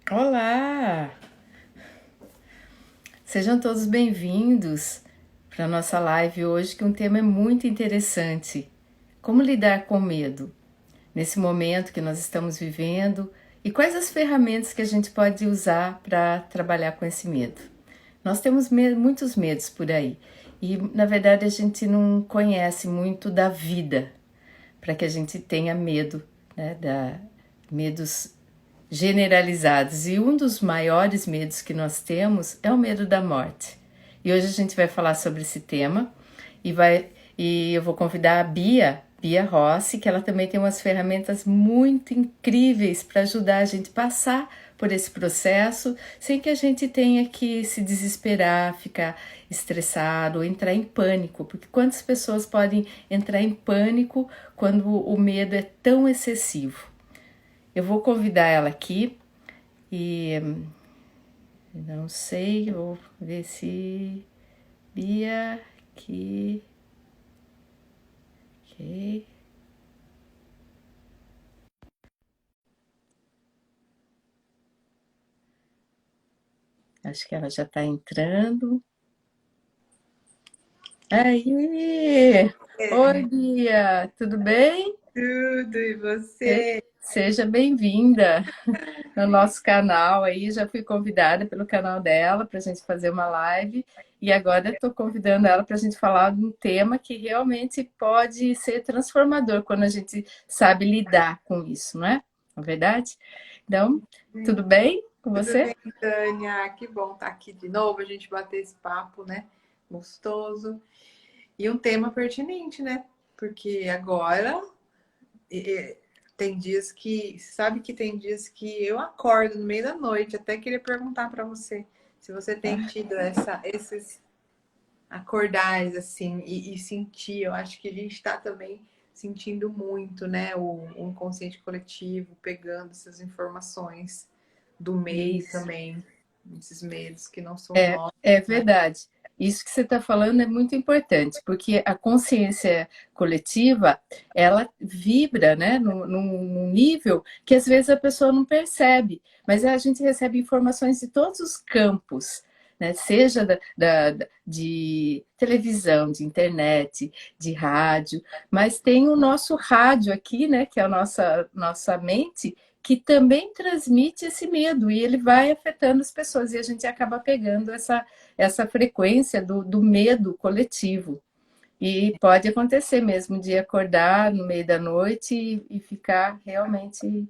Olá! Sejam todos bem-vindos para a nossa live hoje, que um tema é muito interessante. Como lidar com medo nesse momento que nós estamos vivendo e quais as ferramentas que a gente pode usar para trabalhar com esse medo. Nós temos muitos medos por aí e, na verdade, a gente não conhece muito da vida para que a gente tenha medo, né, medos generalizados. E um dos maiores medos que nós temos é o medo da morte. E hoje a gente vai falar sobre esse tema e eu vou convidar a Bia Rossi, que ela também tem umas ferramentas muito incríveis para ajudar a gente a passar por esse processo sem que a gente tenha que se desesperar, ficar estressado ou entrar em pânico, porque quantas pessoas podem entrar em pânico quando o medo é tão excessivo? Eu vou convidar ela aqui e não sei, vou ver se Bia aqui, ok. Acho que ela já está entrando. Aí! Oi, Bia, tudo bem? Tudo, e você? Seja bem-vinda no nosso canal aí. Já fui convidada pelo canal dela para a gente fazer uma live e agora estou convidando ela para a gente falar de um tema que realmente pode ser transformador quando a gente sabe lidar com isso, não é? Não é verdade? Então, tudo bem com Tudo você? bem, Tânia? Que bom estar aqui de novo, a gente bater esse papo, né? Gostoso. E um tema pertinente, né? Porque agora tem dias que, sabe que tem dias que eu acordo no meio da noite, até queria perguntar para você se você tem tido esses acordais assim e sentir. Eu acho que a gente está também sentindo muito, né? O inconsciente coletivo pegando essas informações do meio Isso. também, esses medos que não são É, nossos, é né? verdade. Isso que você está falando é muito importante, porque a consciência coletiva, ela vibra, né, num nível que às vezes a pessoa não percebe, mas a gente recebe informações de todos os campos, né, seja de televisão, de internet, de rádio, mas tem o nosso rádio aqui, né, que é a nossa mente, que também transmite esse medo e ele vai afetando as pessoas e a gente acaba pegando essa frequência do medo coletivo. E pode acontecer mesmo de acordar no meio da noite e ficar realmente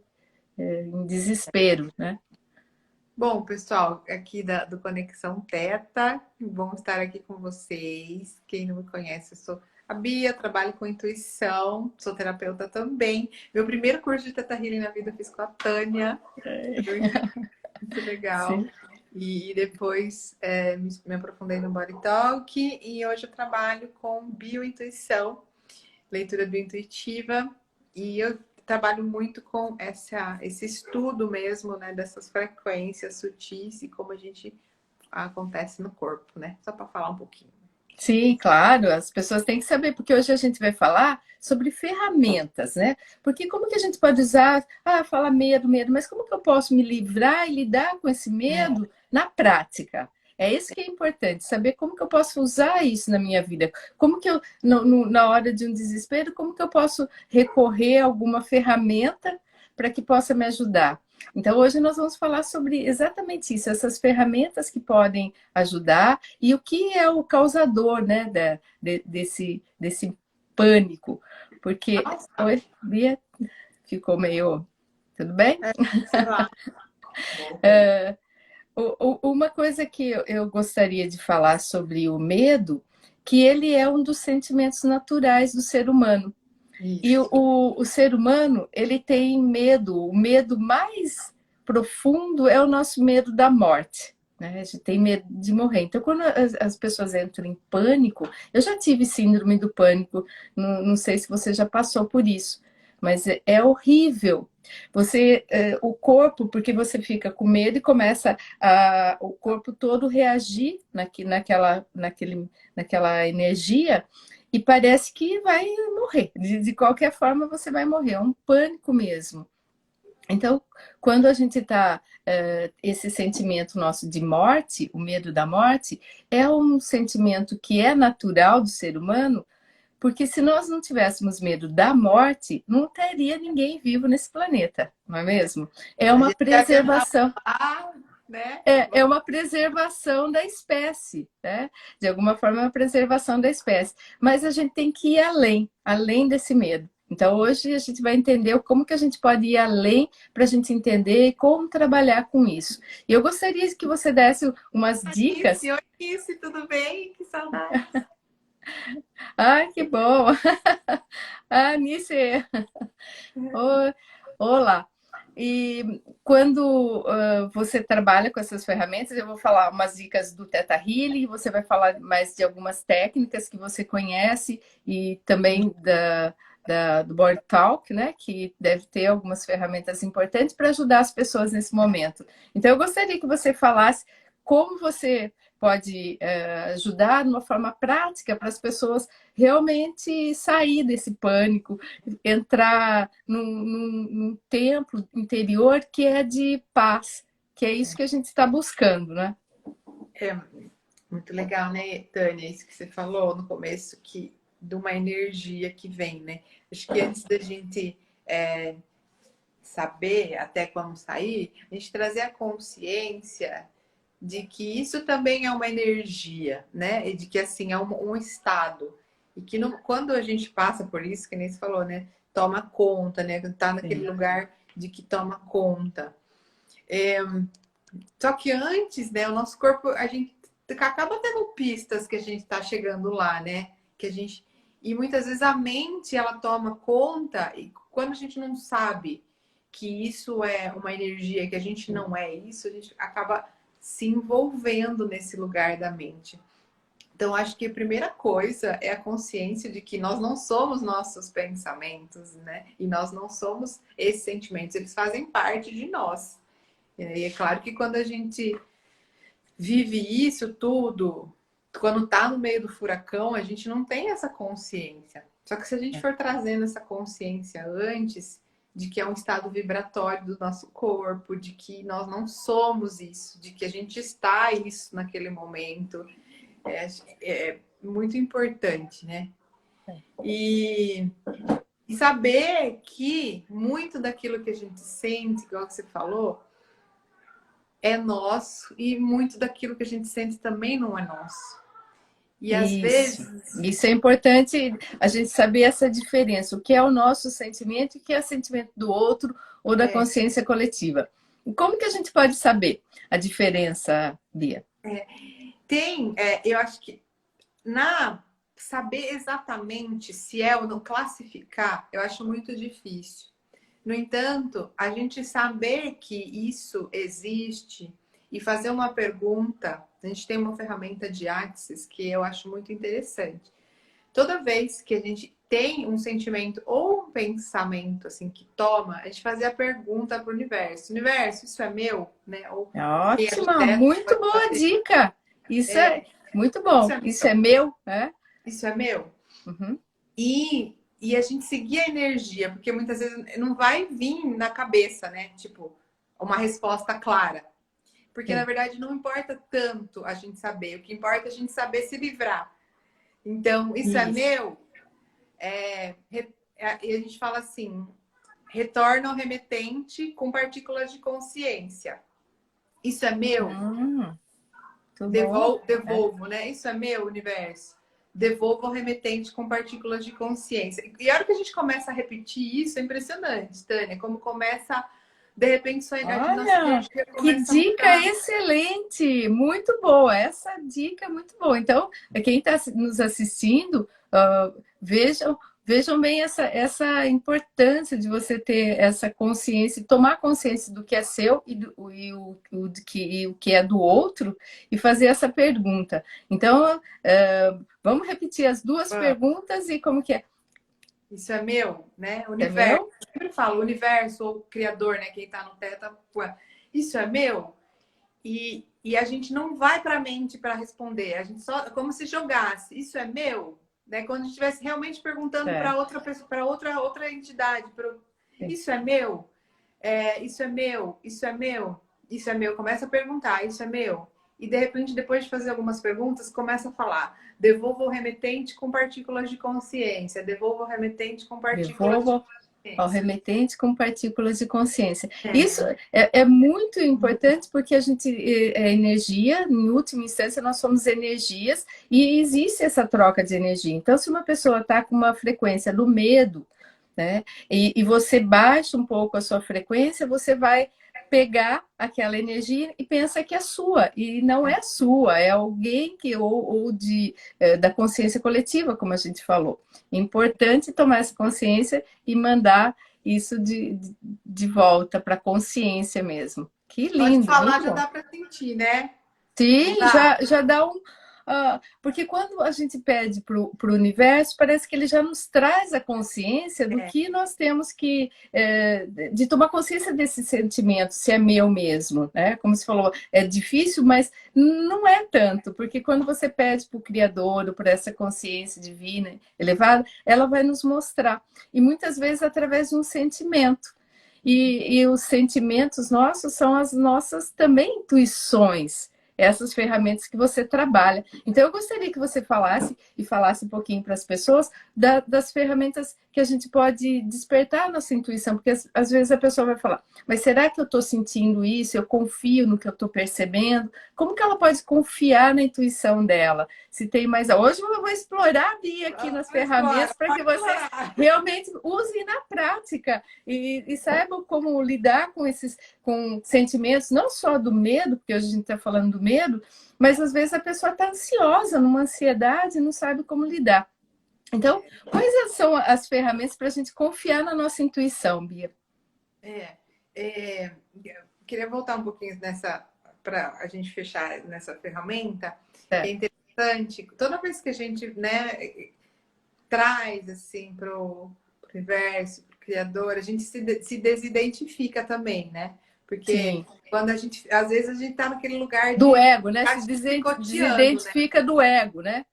em desespero, né? Bom, pessoal, aqui do Conexão Teta, bom estar aqui com vocês. Quem não me conhece, eu sou a Bia, trabalho com intuição, sou terapeuta também. Meu primeiro curso de Teta Healing na vida eu fiz com a Tânia, foi muito legal. Sim. E depois me aprofundei no Body Talk e hoje eu trabalho com biointuição, leitura biointuitiva, e eu trabalho muito com esse estudo mesmo, né, dessas frequências sutis e como a gente acontece no corpo, né? Só para falar um pouquinho. Sim, claro, as pessoas têm que saber, porque hoje a gente vai falar sobre ferramentas, né? Porque como que a gente pode usar, fala medo, medo, mas como que eu posso me livrar e lidar com esse É, medo na prática? É isso que é importante, saber como que eu posso usar isso na minha vida. Como que eu, na hora de um desespero, como que eu posso recorrer a alguma ferramenta para que possa me ajudar? Então, hoje nós vamos falar sobre exatamente isso, essas ferramentas que podem ajudar e o que é o causador, né, desse pânico. Porque, nossa, oi, Bia, ficou meio. Tudo bem? sei lá. Uma coisa que eu gostaria de falar sobre o medo, que ele é um dos sentimentos naturais do ser humano. E Isso. o ser humano, ele tem medo, o medo mais profundo é o nosso medo da morte. Né? A gente tem medo de morrer. Então, quando as pessoas entram em pânico, eu já tive síndrome do pânico, não sei se você já passou por isso, mas é horrível. Você, o corpo, porque você fica com medo e começa o corpo todo reagir naquela energia e parece que vai morrer. De qualquer forma, você vai morrer. É um pânico mesmo. Então, quando a gente está, esse sentimento nosso de morte, o medo da morte, é um sentimento que é natural do ser humano, porque se nós não tivéssemos medo da morte, não teria ninguém vivo nesse planeta, não é mesmo? É A uma gente já adiantava preservação. lá, né? É uma preservação da espécie, né? De alguma forma, é uma preservação da espécie. Mas a gente tem que ir além, além desse medo. Então, hoje a gente vai entender como que a gente pode ir além para a gente entender como trabalhar com isso. E eu gostaria que você desse umas dicas. Oi, Nice, tudo bem? Que saudade. Ai, que bom! Ah, Nice! Olá! E quando você trabalha com essas ferramentas, eu vou falar umas dicas do Theta Healing, você vai falar mais de algumas técnicas que você conhece e também do Board Talk, né? Que deve ter algumas ferramentas importantes para ajudar as pessoas nesse momento. Então, eu gostaria que você falasse como você pode ajudar de uma forma prática para as pessoas realmente sair desse pânico, entrar num templo interior que é de paz, que é isso que a gente está buscando, né? É muito legal, né, Tânia? Isso que você falou no começo, que de uma energia que vem, né? Acho que antes da gente saber até quando sair, a gente trazer a consciência de que isso também é uma energia, né? E de que assim é um estado. E que quando a gente passa por isso, que nem você falou, né? Toma conta, né? Tá naquele Sim. lugar de que toma conta. Só que antes, né? O nosso corpo, a gente acaba tendo pistas que a gente está chegando lá, né? Que a gente e muitas vezes a mente ela toma conta e quando a gente não sabe que isso é uma energia, que a gente não é isso, a gente acaba se envolvendo nesse lugar da mente. Então, acho que a primeira coisa é a consciência de que nós não somos nossos pensamentos, né? E nós não somos esses sentimentos, eles fazem parte de nós. E é claro que quando a gente vive isso tudo, quando tá no meio do furacão, a gente não tem essa consciência. Só que se a gente for trazendo essa consciência antes de que é um estado vibratório do nosso corpo, de que nós não somos isso, de que a gente está isso naquele momento, é muito importante, né? E, e saber que muito daquilo que a gente sente, igual você falou, é nosso e muito daquilo que a gente sente também não é nosso. E às Isso. vezes, Isso é importante a gente saber essa diferença, o que é o nosso sentimento e o que é o sentimento do outro ou da é, consciência coletiva. E como que a gente pode saber a diferença, Bia? eu acho que na saber exatamente se é ou não classificar, eu acho muito difícil. No entanto, a gente saber que isso existe e fazer uma pergunta, a gente tem uma ferramenta de Axis que eu acho muito interessante. Toda vez que a gente tem um sentimento ou um pensamento assim que toma, a gente fazer a pergunta para o universo: Universo, isso é meu? Né? Ou quem é do Ótima, teto muito pode boa fazer. dica. Isso É, é muito isso bom. é Isso meu? é meu, é? Isso é meu? Uhum. E a gente seguir a energia, porque muitas vezes não vai vir na cabeça, né? Tipo, uma resposta clara. Porque na Sim. verdade não importa tanto a gente saber, o que importa é a gente saber se livrar. Então, isso é Isso. meu? E a gente fala assim: retorna ao remetente com partículas de consciência. Isso é meu? Muito bom. É. Devolvo, né? Isso é meu, universo. Devolvo ao remetente com partículas de consciência. E a hora que a gente começa a repetir isso, é impressionante, Tânia. Como começa, de repente, nossa Olha, energia que começa a dica mudar. excelente! Muito boa, essa dica é muito boa. Então, quem está nos assistindo, vejam bem essa importância de você ter essa consciência, tomar consciência do que é seu e o que é do outro e fazer essa pergunta. Então, vamos repetir as duas perguntas e como que é? Isso é meu, né? É Universo. meu? Eu sempre falo, universo ou criador, né? Quem tá no teto, isso é meu? E a gente não vai para a mente para responder, a gente só como se jogasse, isso é meu? Né? Quando a gente estivesse realmente perguntando para É, outra pessoa, para outra entidade, sim. isso é meu? Isso é meu, isso é meu, isso é meu. Começa a perguntar, isso é meu. E de repente, depois de fazer algumas perguntas, começa a falar: devolva o remetente com partículas de consciência, devolva o remetente com partículas de Devolva ao consciência. remetente com partículas de consciência. Isso É, é muito importante porque a gente é energia, em última instância, nós somos energias e existe essa troca de energia. Então, se uma pessoa está com uma frequência do medo, né, e você baixa um pouco a sua frequência, você vai pegar aquela energia e pensa que é sua, e não é sua, é alguém que, ou da consciência coletiva, como a gente falou. É importante tomar essa consciência e mandar isso de volta para a consciência mesmo. Que só de lindo, falar muito já bom. dá para sentir, né? Não Sim, dá? já dá um. Porque quando a gente pede para o universo, parece que ele já nos traz a consciência do É, que nós temos que. De tomar consciência desse sentimento, se é meu mesmo, né? Como você falou, é difícil, mas não é tanto, porque quando você pede para o Criador ou para essa consciência divina elevada, ela vai nos mostrar. E muitas vezes através de um sentimento. E os sentimentos nossos são as nossas também intuições, essas ferramentas que você trabalha. Então, eu gostaria que você falasse um pouquinho para as pessoas das ferramentas que a gente pode despertar a nossa intuição, porque às vezes a pessoa vai falar, mas será que eu estou sentindo isso? Eu confio no que eu estou percebendo? Como que ela pode confiar na intuição dela? Se tem mais. Hoje eu vou explorar a Bia aqui nas vamos embora, ferramentas para que pode vocês explorar. realmente usem na prática e saibam como lidar com esses com sentimentos, não só do medo, porque hoje a gente está falando do medo, mas às vezes a pessoa está ansiosa, numa ansiedade, e não sabe como lidar. Então, quais são as ferramentas para a gente confiar na nossa intuição, Bia? É, é, queria voltar um pouquinho nessa, para a gente fechar nessa ferramenta, que é É, interessante. Toda vez que a gente, né, traz assim para o universo, para o Criador, a gente se desidentifica também, né? Porque sim. quando a gente, às vezes a gente está naquele lugar Do de ego, né? ficar Se se picoteando, né? desidentifica do ego, né?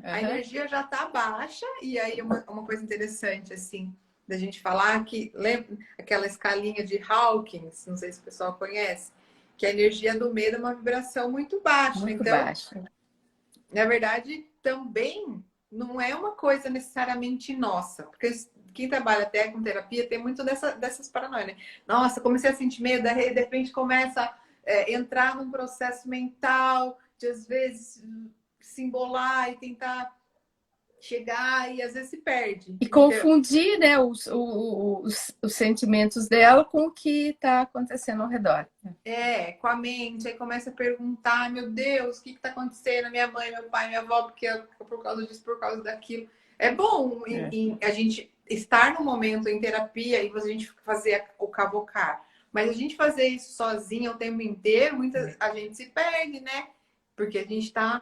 A Uhum. energia já está baixa, e aí uma coisa interessante, assim, da gente falar que, lembra aquela escalinha de Hawkins, não sei se o pessoal conhece, que a energia do medo é uma vibração muito baixa. Muito Então, baixa. na verdade, também não é uma coisa necessariamente nossa, porque quem trabalha até com terapia tem muito dessas paranoias, né? Nossa, comecei a sentir medo, daí de repente começa a entrar num processo mental de, às vezes, se embolar e tentar chegar e às vezes se perde. E Então, confundir, né, os sentimentos dela com o que está acontecendo ao redor. com a mente, aí começa a perguntar, meu Deus, o que está acontecendo? Minha mãe, meu pai, minha avó, porque por causa disso, por causa daquilo. É bom É. a gente estar no momento em terapia e a gente fazer o cavocar. Mas a gente fazer isso sozinha o tempo inteiro, a gente se perde, né? Porque a gente está.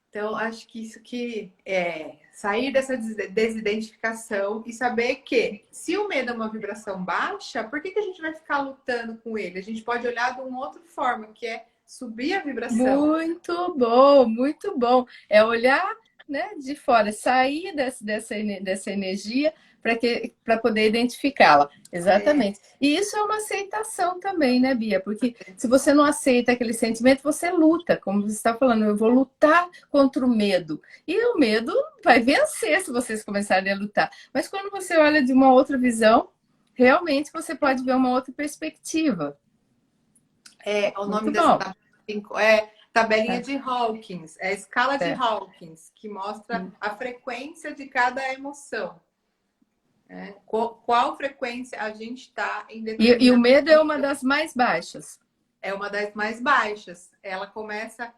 Então, acho que isso que é sair dessa desidentificação e saber que se o medo é uma vibração baixa, por que a gente vai ficar lutando com ele? A gente pode olhar de uma outra forma, que é subir a vibração. Muito bom, muito bom. É olhar, né, de fora, sair dessa energia para poder identificá-la. É, Exatamente. E isso é uma aceitação também, né, Bia? Porque se você não aceita aquele sentimento, você luta, como você está falando, eu vou lutar contra o medo. E o medo vai vencer se vocês começarem a lutar. Mas quando você olha de uma outra visão, realmente você pode ver uma outra perspectiva. o nome Muito dessa bom. tabela é tabelinha É. de Hawkins, é a escala de É. Hawkins, que mostra a frequência de cada emoção. Né? Qual frequência a gente está em E o determinado medo é uma momento. das mais baixas. É uma das mais baixas. Ela começa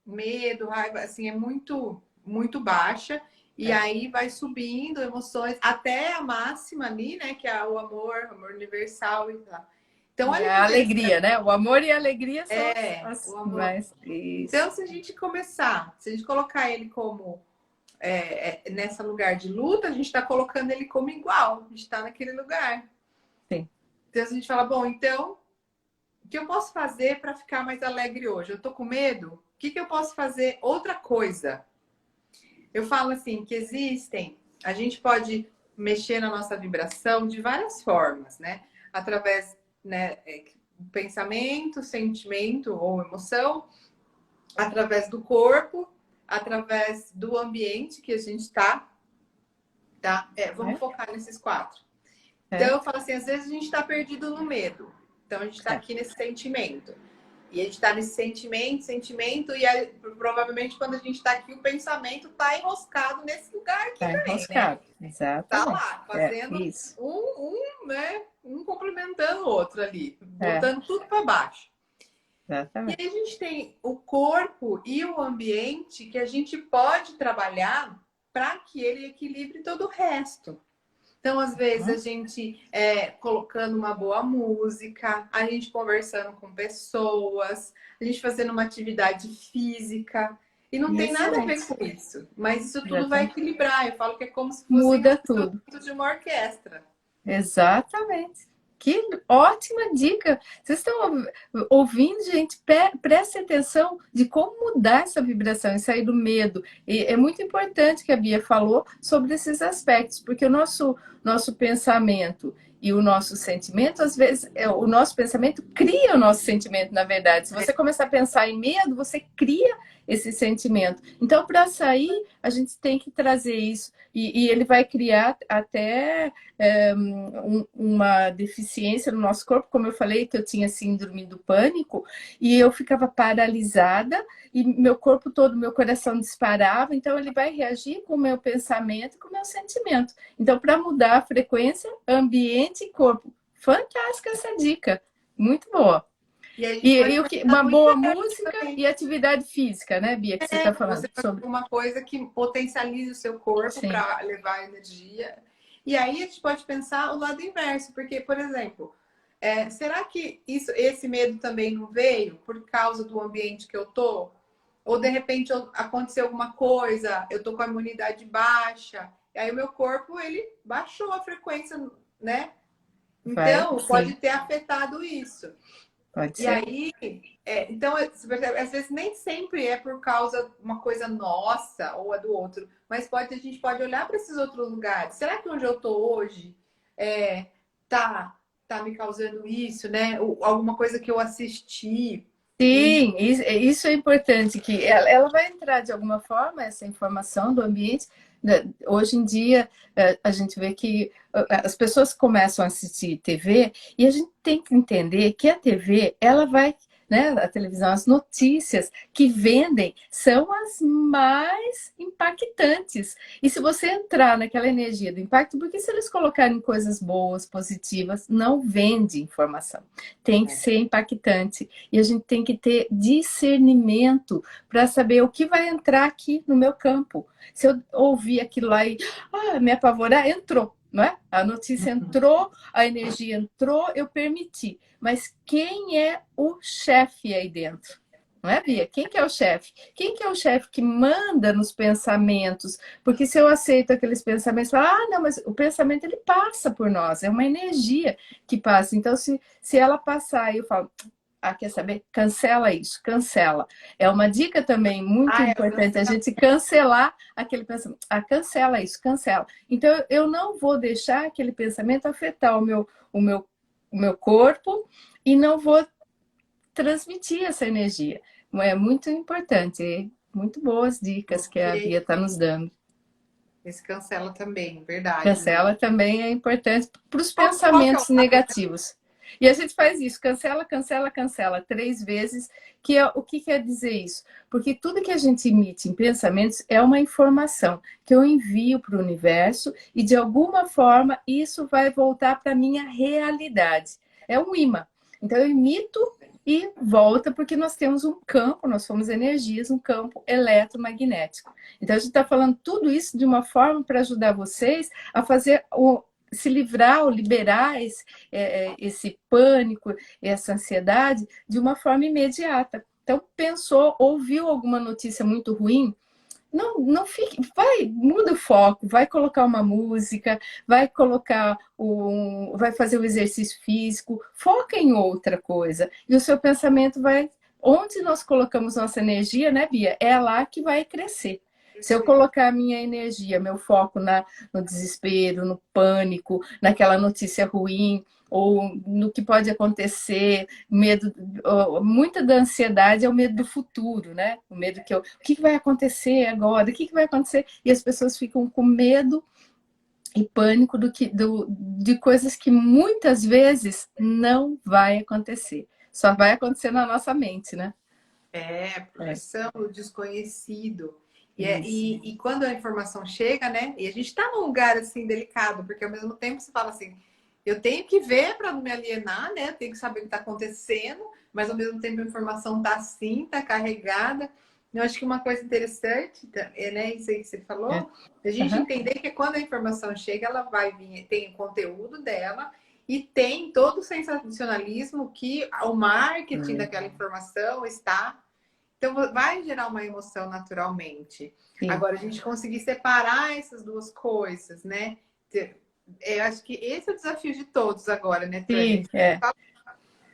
medo, raiva, assim, é muito, muito baixa. E É. aí vai subindo emoções até a máxima ali, né? Que é o amor universal e tal. Então, E olha que a alegria, interessante. né? O amor e a alegria são O as amor. mais. Isso. Então, se a gente começar, se a gente colocar ele como nessa lugar de luta, a gente está colocando ele como igual. A gente está naquele lugar. Sim. Então, se a gente fala, bom, então o que eu posso fazer para ficar mais alegre hoje? Eu tô com medo? O que eu posso fazer? Outra coisa. Eu falo assim, que a gente pode mexer na nossa vibração de várias formas, né? através, né, pensamento, sentimento ou emoção, através do corpo, através do ambiente que a gente está, tá? Vamos focar nesses 4. Então, eu falo assim, às vezes a gente está perdido no medo. Então, a gente está aqui nesse sentimento. E a gente está nesse sentimento, e aí, provavelmente quando a gente está aqui, o pensamento está enroscado nesse lugar aqui também, enroscado, né? Exatamente. Tá lá, fazendo né? Um complementando o outro ali, botando tudo para baixo. Exatamente. E aí a gente tem o corpo e o ambiente que a gente pode trabalhar para que ele equilibre todo o resto. Então, às vezes, a gente colocando uma boa música, a gente conversando com pessoas, a gente fazendo uma atividade física. E não tem nada a ver com isso. Mas isso tudo vai equilibrar. Eu falo que é como se fosse tudo de uma orquestra. Exatamente. Que ótima dica! Vocês estão ouvindo, gente? Preste atenção de como mudar essa vibração e sair do medo. E é muito importante que a Bia falou sobre esses aspectos, porque o nosso pensamento e o nosso sentimento, às vezes, o nosso pensamento cria o nosso sentimento, na verdade. Se você começar a pensar em medo, você cria esse sentimento. Então, para sair, a gente tem que trazer isso. E ele vai criar até uma deficiência no nosso corpo, como eu falei, que eu tinha síndrome do pânico, e eu ficava paralisada, e meu corpo todo, meu coração disparava, então ele vai reagir com o meu pensamento e com o meu sentimento. Então, para mudar a frequência, ambiente e corpo. Fantástica essa dica, muito boa. E o que? Uma boa música também. E atividade física, né, Bia? Que você está falando. Você sobre uma coisa que potencialize o seu corpo para levar energia. E aí a gente pode pensar o lado inverso, porque, por exemplo, será que esse medo também não veio por causa do ambiente que eu tô? Ou de repente aconteceu alguma coisa, eu tô com a imunidade baixa, e aí o meu corpo ele baixou a frequência, né? Então pode ter afetado isso. Pode ser. E aí, então, às vezes nem sempre é por causa de uma coisa nossa ou a do outro, mas a gente pode olhar para esses outros lugares. Será que onde eu tô hoje tá me causando isso, né? Ou alguma coisa que eu assisti. Sim, isso é importante, que ela vai entrar de alguma forma, essa informação do ambiente. Hoje em dia, a gente vê que as pessoas começam a assistir TV e a gente tem que entender que a TV, ela vai, né, a televisão, as notícias que vendem são as mais impactantes. E se você entrar naquela energia do impacto, porque se eles colocarem coisas boas, positivas, não vende informação. Tem que ser impactante. E a gente tem que ter discernimento para saber o que vai entrar aqui no meu campo. Se eu ouvir aquilo lá e me apavorar, entrou. Não é? A notícia entrou, a energia entrou, eu permiti. Mas quem é o chefe aí dentro? Não é, Bia? Quem que é o chefe? Quem que é o chefe que manda nos pensamentos? Porque se eu aceito aqueles pensamentos, não, mas o pensamento ele passa por nós, é uma energia que passa. Então, se ela passar, eu falo, quer saber? Cancela isso, cancela. É uma dica também muito importante a gente cancelar aquele pensamento. Cancela isso, cancela. Então, eu não vou deixar aquele pensamento afetar o meu corpo e não vou transmitir essa energia. É muito importante, muito boas dicas que a Bia está nos dando. Esse cancela também, verdade. Cancela também é importante para os pensamentos negativos. E a gente faz isso, cancela, cancela, cancela 3 vezes, o que quer dizer isso? Porque tudo que a gente emite em pensamentos é uma informação que eu envio para o universo e de alguma forma isso vai voltar para a minha realidade. É um imã. Então eu emito e volta porque nós temos um campo, nós somos energias, um campo eletromagnético. Então a gente está falando tudo isso de uma forma para ajudar vocês a fazer se livrar ou liberar esse pânico, essa ansiedade de uma forma imediata. Então, ouviu alguma notícia muito ruim, não fique, muda o foco, vai colocar uma música, vai fazer um exercício físico, foca em outra coisa. E o seu pensamento onde nós colocamos nossa energia, né, Bia? É lá que vai crescer. Se eu colocar a minha energia, meu foco no desespero, no pânico, naquela notícia ruim, ou no que pode acontecer, medo, muita da ansiedade é o medo do futuro, né? O medo o que vai acontecer agora? O que vai acontecer? E as pessoas ficam com medo e pânico de coisas que muitas vezes não vai acontecer. Só vai acontecer na nossa mente, né? Projeção do desconhecido. Isso. E quando a informação chega, né? E a gente está num lugar assim delicado, porque ao mesmo tempo você fala assim, eu tenho que ver para não me alienar, né? Eu tenho que saber o que está acontecendo, mas ao mesmo tempo a informação está assim, está carregada. Eu acho que uma coisa interessante, né? Isso aí que você falou, a gente entender que quando a informação chega, ela vai vir, tem o conteúdo dela e tem todo o sensacionalismo que o marketing daquela informação está. Então, vai gerar uma emoção naturalmente. Sim. Agora, a gente conseguir separar essas duas coisas, né? Eu acho que esse é o desafio de todos agora, né, Tânia? Sim, é.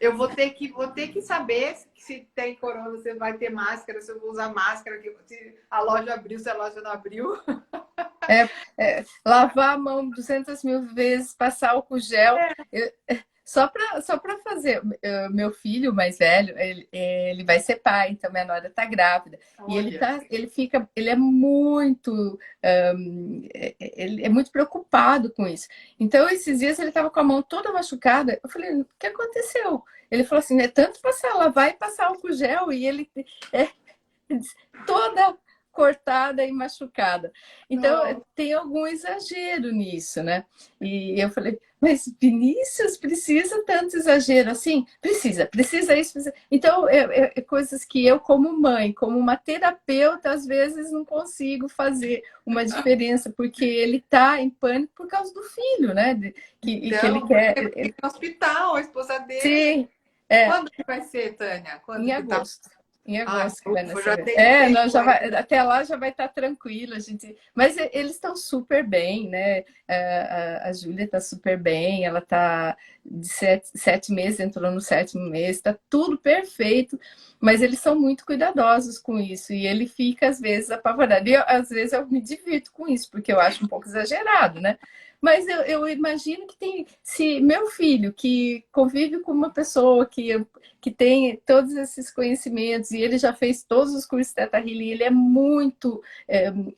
Eu vou ter que saber se tem corona, se vai ter máscara, se eu vou usar máscara, se a loja abriu, se a loja não abriu. Lavar a mão 200 mil vezes, passar álcool gel. Só para fazer, meu filho mais velho, ele vai ser pai, então minha nora está grávida. Olha. E ele é muito, ele é muito preocupado com isso. Então, esses dias ele estava com a mão toda machucada. Eu falei, o que aconteceu? Ele falou assim, é tanto lavar e passar álcool gel, e ele é toda cortada e machucada. Então, tem algum exagero nisso, né? E eu falei, mas Vinícius, precisa tanto exagero assim? Precisa isso. Precisa. Então, é coisas que eu, como mãe, como uma terapeuta, às vezes não consigo fazer uma diferença, porque ele está em pânico por causa do filho, né? Que ele quer. Ele no hospital, a esposa dele. Sim. Quando que vai ser, Tânia? Quando em agosto. Em agosto que vai nascer. Até lá já vai estar tranquilo, mas eles estão super bem, né? A Júlia está super bem, ela está de 7 meses, entrou no 7º mês, está tudo perfeito, mas eles são muito cuidadosos com isso, e ele fica, às vezes, apavorado. E às vezes eu me divirto com isso, porque eu acho um pouco exagerado, né? Mas eu imagino que se meu filho, que convive com uma pessoa que tem todos esses conhecimentos, e ele já fez todos os cursos de Theta Healing, ele é muito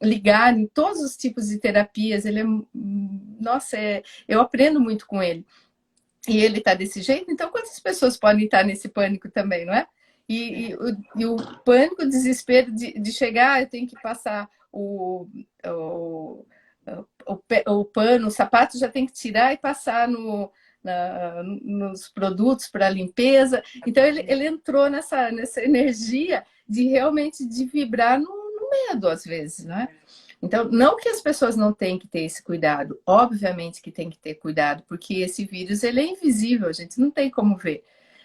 ligado em todos os tipos de terapias, eu aprendo muito com ele. E ele está desse jeito, então quantas pessoas podem estar nesse pânico também, não é? E o pânico, o desespero de chegar, eu tenho que passar o pano, o sapato já tem que tirar e passar nos produtos para limpeza. Então ele entrou nessa energia de realmente de vibrar no medo às vezes, né? Então, não que as pessoas não tenham que ter esse cuidado, obviamente que tem que ter cuidado, porque esse vírus ele é invisível, a gente não tem como ver.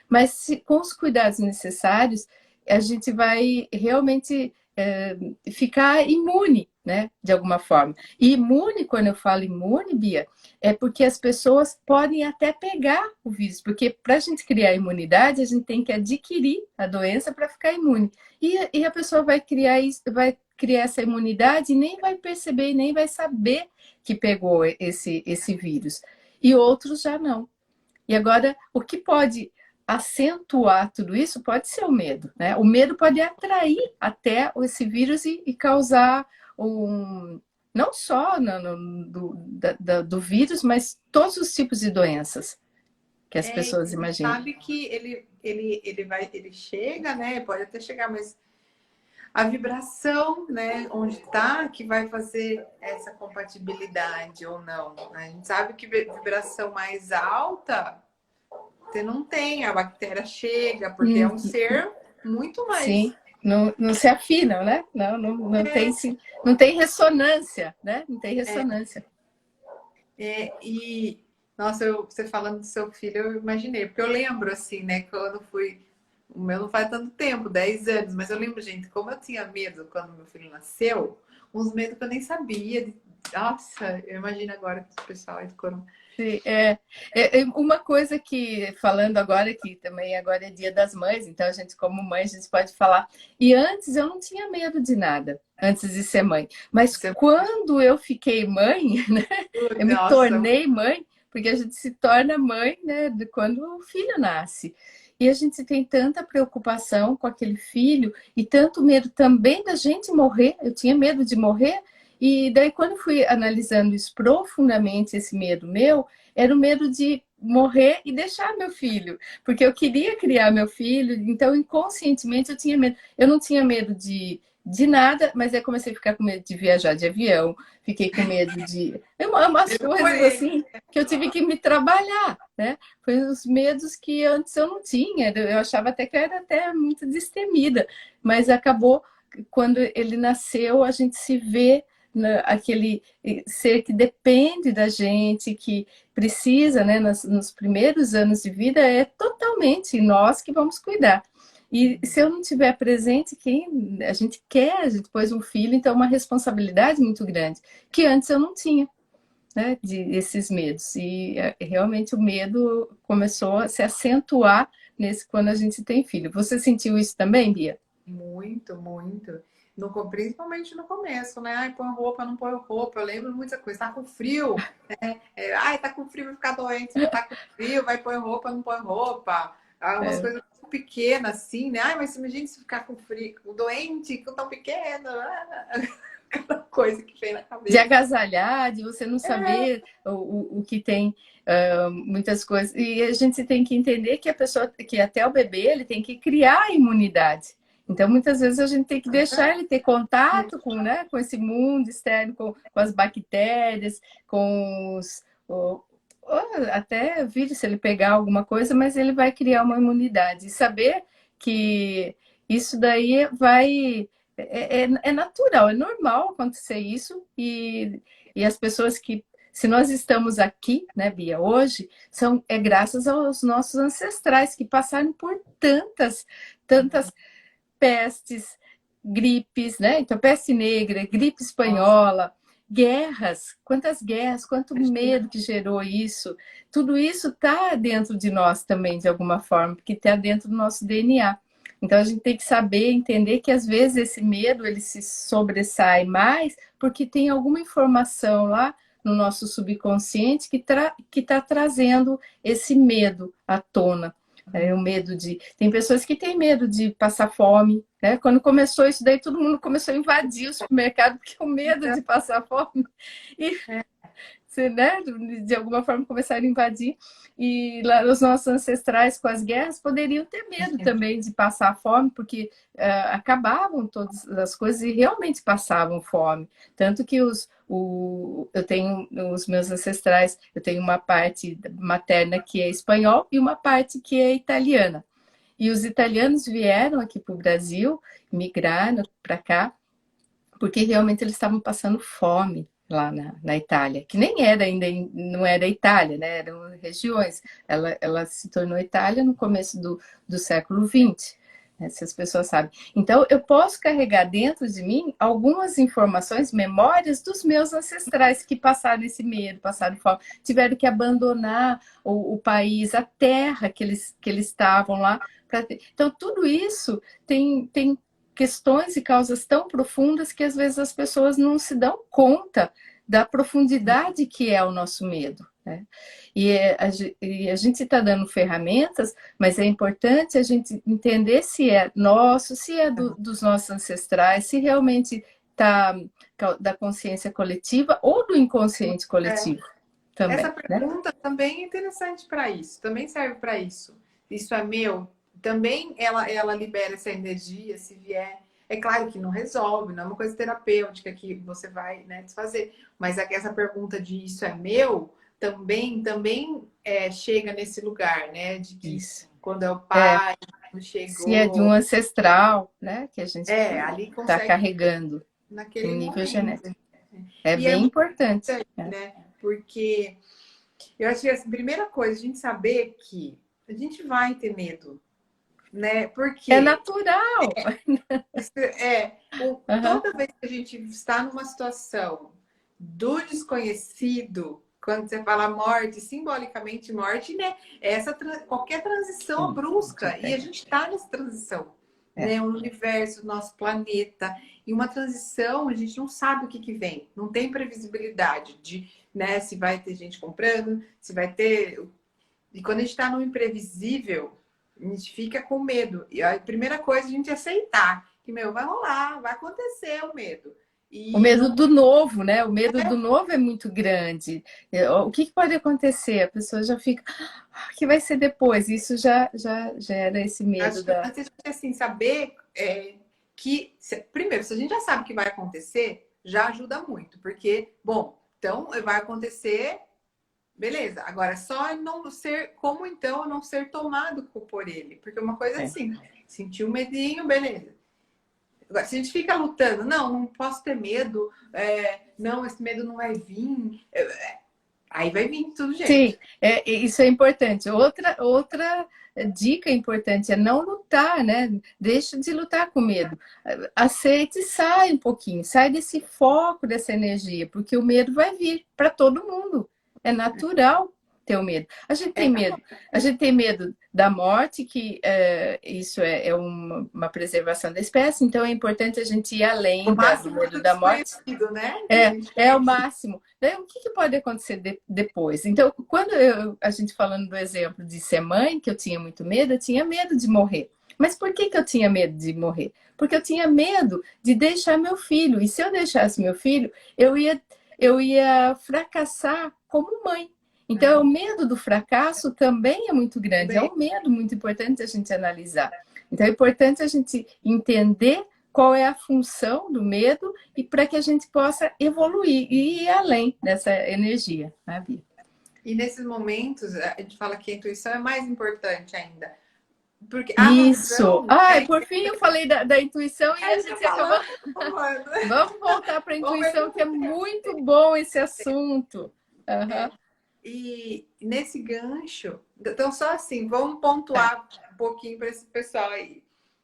Mas com os cuidados necessários, a gente vai realmente ficar imune, né? De alguma forma. E imune, quando eu falo imune, Bia, é porque as pessoas podem até pegar o vírus, porque para a gente criar imunidade, a gente tem que adquirir a doença para ficar imune. E a pessoa vai criar essa imunidade e nem vai perceber, nem vai saber que pegou esse vírus. E outros já não. E agora, o que pode acentuar tudo isso pode ser o medo, né? O medo pode atrair até esse vírus e causar não só do vírus, mas todos os tipos de doenças que as pessoas imaginam. Sabe que ele chega, né? Pode até chegar, mas a vibração, né, onde está, que vai fazer essa compatibilidade ou não. A gente sabe que vibração mais alta você não tem, a bactéria chega, porque é um ser muito mais. Sim, não se afinam, né? Não tem ressonância, né? Não tem ressonância. Nossa, você falando do seu filho, eu imaginei, porque eu lembro assim, né, quando fui. O meu não faz tanto tempo, 10 anos, mas eu lembro, gente, como eu tinha medo quando meu filho nasceu, uns medos que eu nem sabia. Nossa, eu imagino agora que o pessoal aí do corona. Sim, uma coisa que, falando agora, que também agora é Dia das Mães, então a gente, como mãe, a gente pode falar. E antes eu não tinha medo de nada, antes de ser mãe. Mas quando eu fiquei mãe, né, eu me tornei mãe, Porque a gente se torna mãe, né, quando o filho nasce. E a gente tem tanta preocupação com aquele filho e tanto medo também da gente morrer. Eu tinha medo de morrer. E daí, quando fui analisando isso profundamente, esse medo meu, era o medo de morrer e deixar meu filho. Porque eu queria criar meu filho, então inconscientemente eu tinha medo. Eu não tinha medo de nada, mas aí comecei a ficar com medo de viajar de avião, fiquei com medo de umas coisas assim que eu tive que me trabalhar, né? Foi os medos que antes eu não tinha, eu achava até que eu era até muito destemida, mas acabou quando ele nasceu, a gente se vê aquele ser que depende da gente, que precisa, né, nos primeiros anos de vida, é totalmente nós que vamos cuidar. E se eu não tiver presente, quem a gente quer, a gente pôs um filho, então é uma responsabilidade muito grande, que antes eu não tinha, né, esses medos. E realmente o medo começou a se acentuar quando a gente tem filho. Você sentiu isso também, Bia? Muito, muito. Principalmente no começo, né? Ai, põe roupa, não põe roupa. Eu lembro muita coisa. Tá com frio, né? Ai, tá com frio, vai ficar doente. Tá com frio, vai pôr roupa, não põe roupa. Umas coisas pequenas, assim, né? Ai, mas imagina se ficar com frio, doente, tão pequeno. Aquela coisa que vem na De cabeça. agasalhar, de você não saber o que tem, muitas coisas. E a gente tem que entender que a pessoa, que até o bebê, ele tem que criar a imunidade. Então, muitas vezes a gente tem que deixar ele ter contato com, né, com esse mundo externo, com as bactérias, com até vírus, se ele pegar alguma coisa, mas ele vai criar uma imunidade. E saber que isso daí é natural, é normal acontecer isso, e as pessoas que, se nós estamos aqui, né, Bia, hoje, é graças aos nossos ancestrais que passaram por tantas pestes, gripes, né? Então, peste negra, gripe espanhola, guerras, quantas guerras, quanto medo que gerou isso. Tudo isso está dentro de nós também, de alguma forma, porque está dentro do nosso DNA. Então a gente tem que saber entender que às vezes esse medo ele se sobressai mais porque tem alguma informação lá no nosso subconsciente que está trazendo esse medo à tona. O medo de. Tem pessoas que têm medo de passar fome, né? Quando começou isso daí, todo mundo começou a invadir o supermercado porque o medo de passar fome. E né, de alguma forma começaram a invadir, e lá os nossos ancestrais com as guerras poderiam ter medo também de passar fome, porque acabavam todas as coisas e realmente passavam fome, tanto que eu tenho os meus ancestrais, eu tenho uma parte materna que é espanhol e uma parte que é italiana, e os italianos vieram aqui para o Brasil, migraram para cá, porque realmente eles estavam passando fome lá na Itália, que nem era ainda, não era Itália, né? Eram regiões. Ela se tornou Itália no começo do século XX, né? Se as pessoas sabem. Então, eu posso carregar dentro de mim algumas informações, memórias dos meus ancestrais que passaram esse medo, passaram fome, tiveram que abandonar o país, a terra que eles estavam lá. Então, tudo isso tem questões e causas tão profundas que às vezes as pessoas não se dão conta da profundidade que é o nosso medo, né? E a gente está dando ferramentas, mas é importante a gente entender se é nosso, se é dos nossos ancestrais, se realmente está da consciência coletiva ou do inconsciente coletivo também. Essa pergunta, né, também é interessante para isso, também serve para isso. Isso é meu? Também ela libera essa energia, se vier. É claro que não resolve, não é uma coisa terapêutica que você vai, né, desfazer. Mas essa pergunta de isso é meu também chega nesse lugar, né? De que isso, quando é o pai, não chegou. Se é de um ancestral, né? Que a gente ali está carregando naquele em nível momento. Genético. É bem importante. Né? Porque eu acho que a primeira coisa, a gente saber que a gente vai ter medo, né? Porque é natural. Toda vez que a gente está numa situação do desconhecido, quando você fala morte, simbolicamente morte, né? Qualquer transição brusca, e a gente está nessa transição. É. né? O universo, o nosso planeta. E uma transição, a gente não sabe o que que vem. Não tem previsibilidade de, né, se vai ter gente comprando, se vai ter... E quando a gente está no imprevisível, a gente fica com medo. E a primeira coisa é a gente aceitar que, meu, vai rolar, vai acontecer o medo. O E medo não do novo, né? O medo do novo é muito grande. O que pode acontecer? A pessoa já fica, o que vai ser depois? Isso já gera esse medo acho que da. antes de assim, saber que, primeiro, se a gente já sabe o que vai acontecer, já ajuda muito, porque, bom, então vai acontecer, beleza. Agora, só não ser, como então não ser tomado por ele? Porque uma coisa é É. assim, sentir um medinho, beleza. Agora, se a gente fica lutando, não posso ter medo, não, esse medo não vai vir, aí vai vir de todo Sim, jeito. isso é importante. Outra dica importante é não lutar, né? Deixa de lutar com medo. Aceite e sai um pouquinho, sai desse foco, dessa energia, porque o medo vai vir para todo mundo. É natural ter o medo. A gente tem É, medo. A gente tem medo da morte, que isso é uma preservação da espécie, então é importante a gente ir o além do máximo medo do da morte. desconhecido, né? Que a gente É o tem. máximo. Daí, o que pode acontecer depois? Então, quando a gente falando do exemplo de ser mãe, que eu tinha muito medo, eu tinha medo de morrer. Mas por que eu tinha medo de morrer? Porque eu tinha medo de deixar meu filho. E se eu deixasse meu filho, eu ia fracassar como mãe. Então, o medo do fracasso também é muito grande. É Bem, um medo muito importante a gente analisar. Então, é importante a gente entender qual é a função do medo e para que a gente possa evoluir e ir além dessa energia, né, Bia? e nesses momentos, a gente fala que a intuição é mais importante ainda. Porque a Isso! razão Ai, é por fim eu falei da intuição e a a gente tá gente acabou. falando. Vamos voltar para a Vamos ver intuição, que é como é. muito bom esse assunto. Uhum. E nesse gancho, então só assim, vamos pontuar um pouquinho para esse pessoal aí.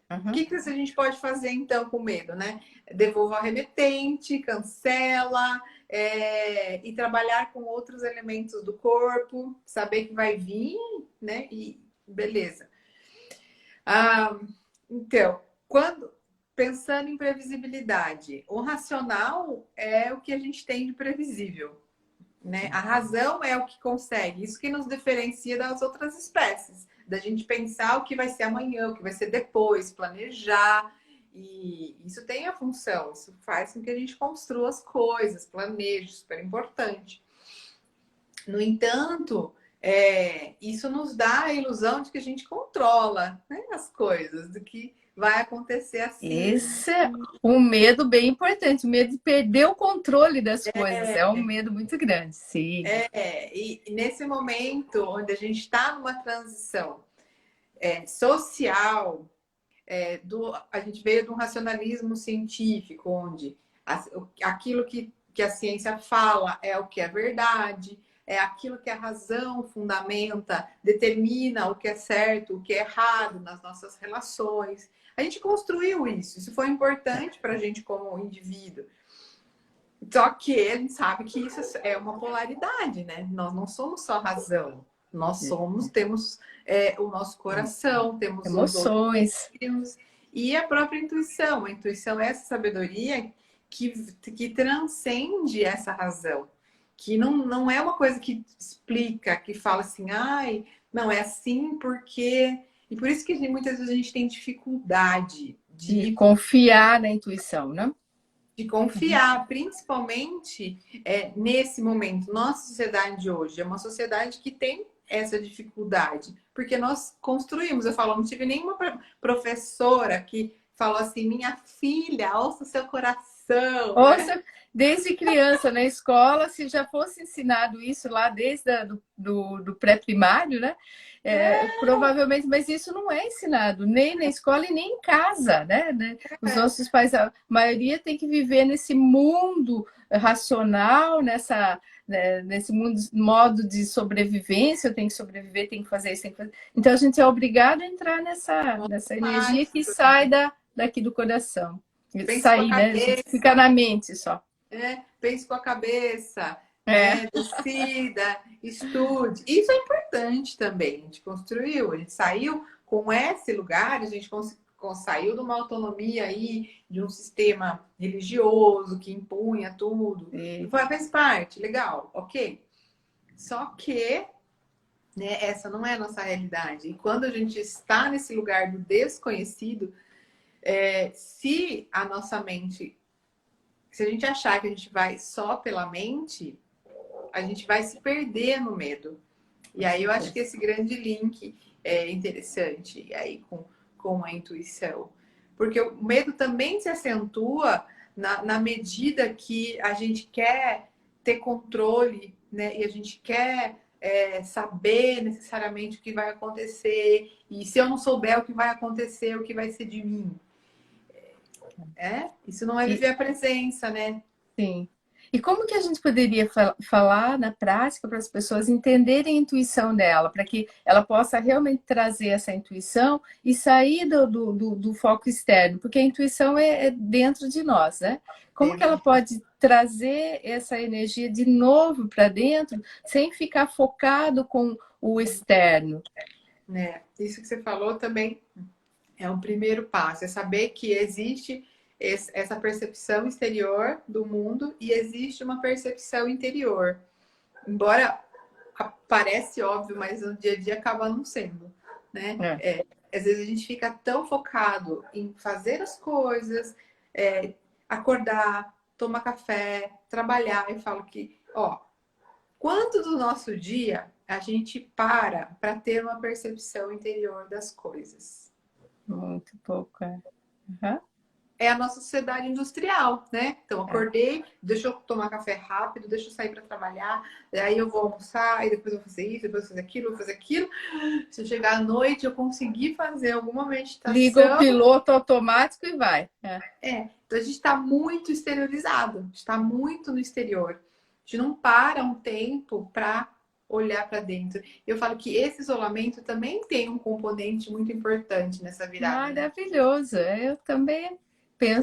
O Uhum. que a gente pode fazer então com medo, né? Devolva ao remetente, cancela, e trabalhar com outros elementos do corpo, saber que vai vir, né? E beleza. Ah, então, quando pensando em previsibilidade, o racional é o que a gente tem de previsível, né? A razão é o que consegue, isso que nos diferencia das outras espécies, da gente pensar o que vai ser amanhã, o que vai ser depois, planejar, e isso tem a função, isso faz com que a gente construa as coisas, planeje, super importante. No entanto, isso nos dá a ilusão de que a gente controla, né, as coisas, do que vai acontecer assim. Esse é um medo bem importante, o medo de perder o controle das coisas. É um medo muito grande, sim. E nesse momento onde a gente está numa transição social, a gente veio de um racionalismo científico, onde aquilo que a ciência fala é o que é verdade, é aquilo que a razão fundamenta, determina o que é certo, o que é errado nas nossas relações. A gente construiu isso foi importante para a gente como indivíduo. Só que a gente sabe que isso é uma polaridade, né? Nós não somos só razão. Nós temos o nosso coração, temos os outros Emoções. sentidos e a própria intuição. A intuição é essa sabedoria que transcende essa razão. Que não é uma coisa que explica, que fala assim, ai, não, é assim porque... E por isso que muitas vezes a gente tem dificuldade De de confiar na intuição, né? confiar, principalmente nesse momento. Nossa sociedade de hoje é uma sociedade que tem essa dificuldade, porque nós construímos. Eu falo, não tive nenhuma professora que falou assim: minha filha, ouça o seu coração, né? Ouça, desde criança na escola, se já fosse ensinado isso lá desde do pré-primário, né? Provavelmente, mas isso não é ensinado nem na escola e nem em casa, né? Os nossos pais, a maioria tem que viver nesse mundo racional, nesse modo de sobrevivência, eu tenho que sobreviver, tenho que fazer isso, tenho que fazer. Então a gente é obrigado a entrar nessa energia Mas, que sai daqui do coração. pense com a Sair, né? A gente fica cabeça, na mente só. pense com a cabeça, É, né? Decida, estude. Isso é importante também. A gente construiu, a gente saiu com esse lugar, a gente saiu de uma autonomia aí, de um sistema religioso que impunha tudo. E, Faz parte, legal, ok. Só que, né, essa não é a nossa realidade. E quando a gente está nesse lugar do desconhecido, se a nossa mente, se a gente achar que a gente vai só pela mente, a gente vai se perder no medo. E aí eu acho que esse grande link é interessante aí com a intuição. Porque o medo também se acentua na medida que a gente quer ter controle, né? E a gente quer saber necessariamente o que vai acontecer. E se eu não souber o que vai acontecer, o que vai ser de mim? Isso não é e, viver a presença, né? sim. E como que a gente poderia falar na prática para as pessoas entenderem a intuição dela, para que ela possa realmente trazer essa intuição e sair do foco externo? Porque a intuição é dentro de nós, né? Como que Dentro ela pode trazer essa energia de novo para dentro, sem ficar focado com o externo? né? Isso que você falou também é um primeiro passo, é saber que existe essa percepção exterior do mundo e existe uma percepção interior. Embora parece óbvio, mas no dia a dia acaba não sendo, né? É. Às vezes a gente fica tão focado em fazer as coisas, acordar, tomar café, trabalhar, e falo que, ó, quanto do nosso dia a gente para ter uma percepção interior das coisas? Muito pouco, é. Uhum. É a nossa sociedade industrial, né? Então, É. acordei, deixa eu tomar café rápido, deixa eu sair para trabalhar, aí eu vou almoçar, aí depois eu vou fazer isso, depois eu vou fazer aquilo, vou fazer aquilo. Se eu chegar à noite, eu conseguir fazer alguma Liga o meditação. piloto automático e vai. É. Então a gente está muito exteriorizado, está muito no exterior. A gente não para um tempo para olhar para dentro. Eu falo que esse isolamento também tem um componente muito importante nessa virada, né? Maravilhoso. Eu também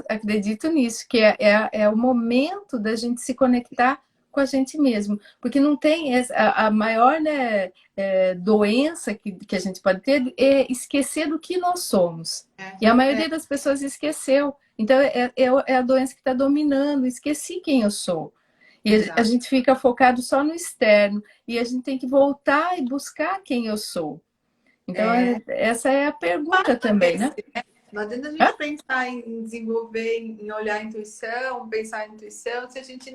acredito nisso, que é o momento da gente se conectar com a gente mesmo. Porque não tem a maior, né, doença que a gente pode ter é esquecer do que nós somos. E a É, maioria das pessoas esqueceu. Então, é a doença que está dominando. Esqueci quem eu sou. E a exato. gente fica focado só no externo. E a gente tem que voltar e buscar quem eu sou. Então, É, essa é a pergunta também, né? não adianta a Hã? gente pensar em desenvolver, em olhar a intuição, pensar em intuição, se a gente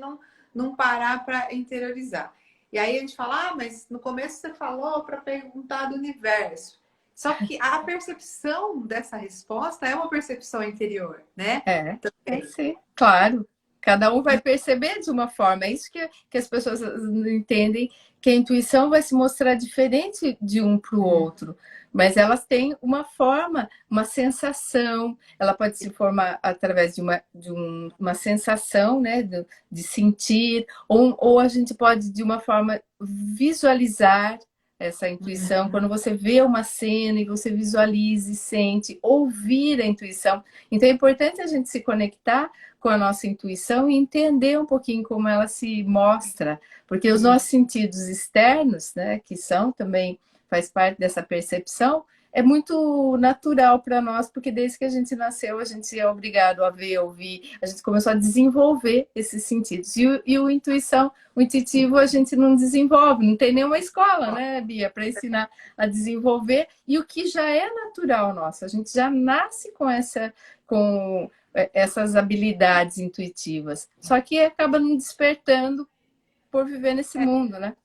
não parar para interiorizar. E aí a gente fala, mas no começo você falou para perguntar do universo. Só que a percepção dessa resposta é uma percepção interior, né? É Também. sim, claro. Cada um vai perceber de uma forma. É isso que as pessoas não entendem, que a intuição vai se mostrar diferente de um para o outro. Mas elas têm uma forma, uma sensação. Ela pode se formar através uma sensação, né, de sentir, ou a gente pode, de uma forma, visualizar essa intuição. Quando você vê uma cena e você visualiza e sente, ouvir a intuição. Então é importante a gente se conectar com a nossa intuição e entender um pouquinho como ela se mostra, porque os nossos sentidos externos, né, que são também faz parte dessa percepção, é muito natural para nós, porque desde que a gente nasceu, a gente é obrigado a ver, ouvir, a gente começou a desenvolver esses sentidos. O intuição, o intuitivo, a gente não desenvolve, não tem nenhuma escola, né, Bia, para ensinar a desenvolver, e o que já é natural nosso, a gente já nasce com essas habilidades intuitivas, só que acaba não despertando por viver nesse mundo, né?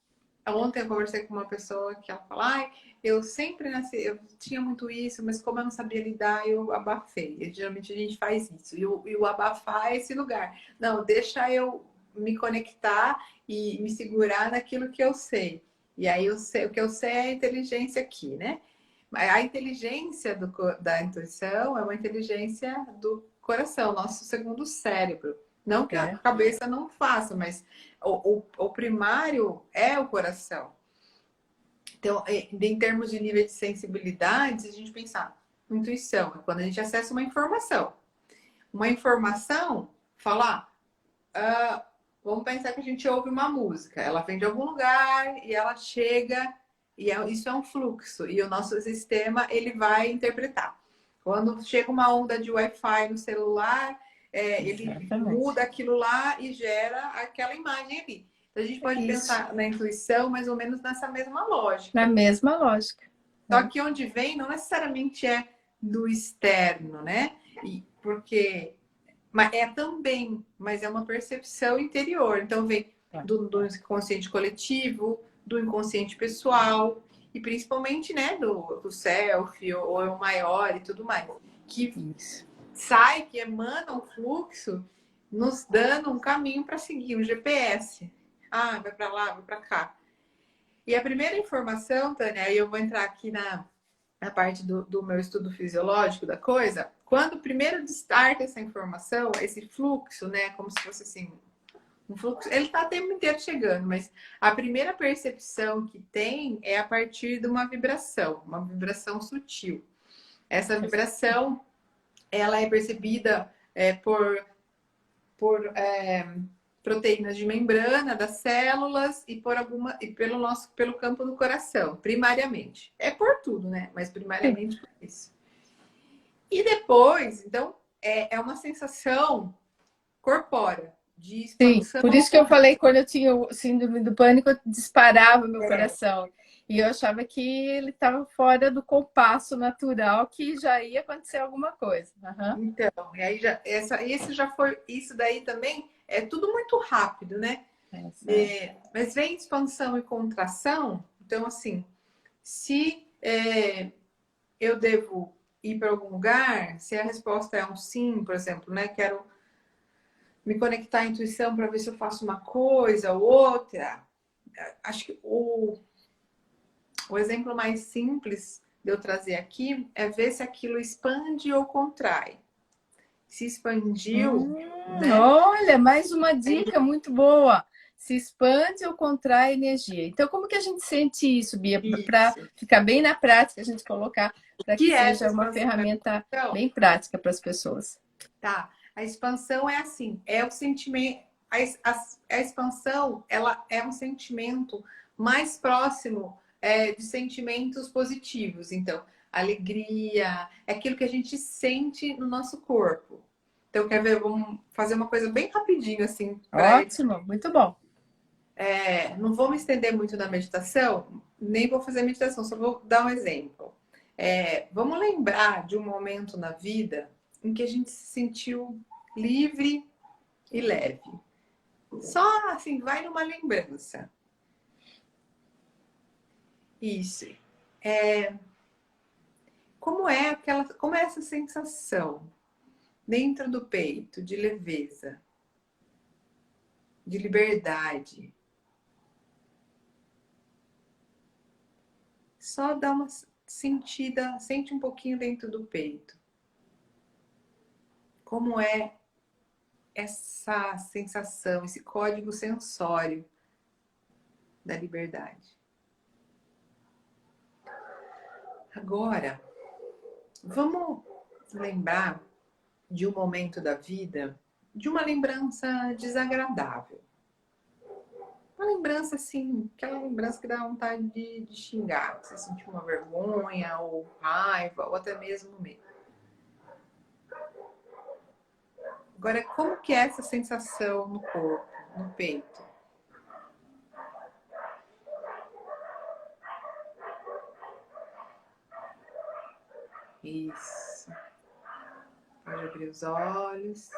Ontem eu conversei com uma pessoa que ela falou, ai, eu sempre nasci, eu tinha muito isso, mas como eu não sabia lidar, eu abafei. E, geralmente a gente faz isso. E o abafar é esse lugar. Não, deixa eu me conectar e me segurar naquilo que eu sei. E aí eu sei, o que eu sei é a inteligência aqui, né? A inteligência da intuição é uma inteligência do coração, nosso segundo cérebro. Não que a É, cabeça não faça, mas o primário é o coração. Então, em termos de nível de sensibilidade, se a gente pensar, intuição é quando a gente acessa uma informação. Uma informação, falar, vamos pensar que a gente ouve uma música, ela vem de algum lugar e ela chega, e isso é um fluxo, e o nosso sistema ele vai interpretar. Quando chega uma onda de Wi-Fi no celular, ele Exatamente. muda aquilo lá e gera aquela imagem ali. Então, a gente pode Isso. pensar na intuição mais ou menos nessa mesma Na lógica. mesma lógica. Só Né? que onde vem não necessariamente é do externo, né? Porque é também, mas é uma percepção interior. Então vem Tá. do inconsciente coletivo, do inconsciente pessoal e principalmente, né, do self ou o maior e tudo mais, que Isso. sai, que emana um fluxo, nos dando um caminho para seguir, um GPS. Ah, vai para lá, vai para cá. E a primeira informação, Tânia, aí eu vou entrar aqui na parte do meu estudo fisiológico da coisa, quando primeiro destarta essa informação, esse fluxo, né, como se fosse assim, um fluxo, ele está o tempo inteiro chegando, mas a primeira percepção que tem é a partir de uma vibração sutil. Essa vibração, ela é percebida por proteínas de membrana das células e pelo campo do coração, primariamente. É por tudo, né? Mas Sim. primariamente por isso. E depois, então, é uma sensação corpórea de Sim, expansão. por isso que eu falei quando eu tinha o síndrome do pânico, eu disparava meu coração. E eu achava que ele estava fora do compasso natural, que já ia acontecer alguma coisa. Uhum. Então, e aí esse já foi, isso daí também é tudo muito rápido, né? Mas vem expansão e contração, então assim, se eu devo ir para algum lugar, se a resposta é um sim, por exemplo, né? Quero me conectar à intuição para ver se eu faço uma coisa ou outra. Acho que o exemplo mais simples de eu trazer aqui é ver se aquilo expande ou contrai. Se expandiu, né? Olha, mais uma dica muito boa. Se expande ou contrai energia. Então, como que a gente sente isso, Bia? Para Isso. ficar bem na prática, a gente colocar para que Que é essa seja uma expansão? ferramenta Então, bem prática para as pessoas. tá. A expansão é assim, é o sentimento. A expansão, ela é um sentimento mais próximo de sentimentos positivos. Então, alegria, é aquilo que a gente sente no nosso corpo. Então, quer ver? Vamos fazer uma coisa bem rapidinho, assim, para Ótimo, muito bom. não vou me estender muito na meditação, nem vou fazer meditação, só vou dar um exemplo. Vamos lembrar de um momento na vida em que a gente se sentiu livre e leve. Só assim, vai numa lembrança. Isso. Como é essa sensação dentro do peito de leveza, de liberdade? Só dá uma sentida, sente um pouquinho dentro do peito. Como é essa sensação, esse código sensório da liberdade? Agora, vamos lembrar de um momento da vida, de uma lembrança desagradável. Uma lembrança assim, aquela lembrança que dá vontade de xingar, você sentiu uma vergonha, ou raiva, ou até mesmo medo. Agora, como que é essa sensação no corpo, no peito? Isso. Pode abrir os olhos.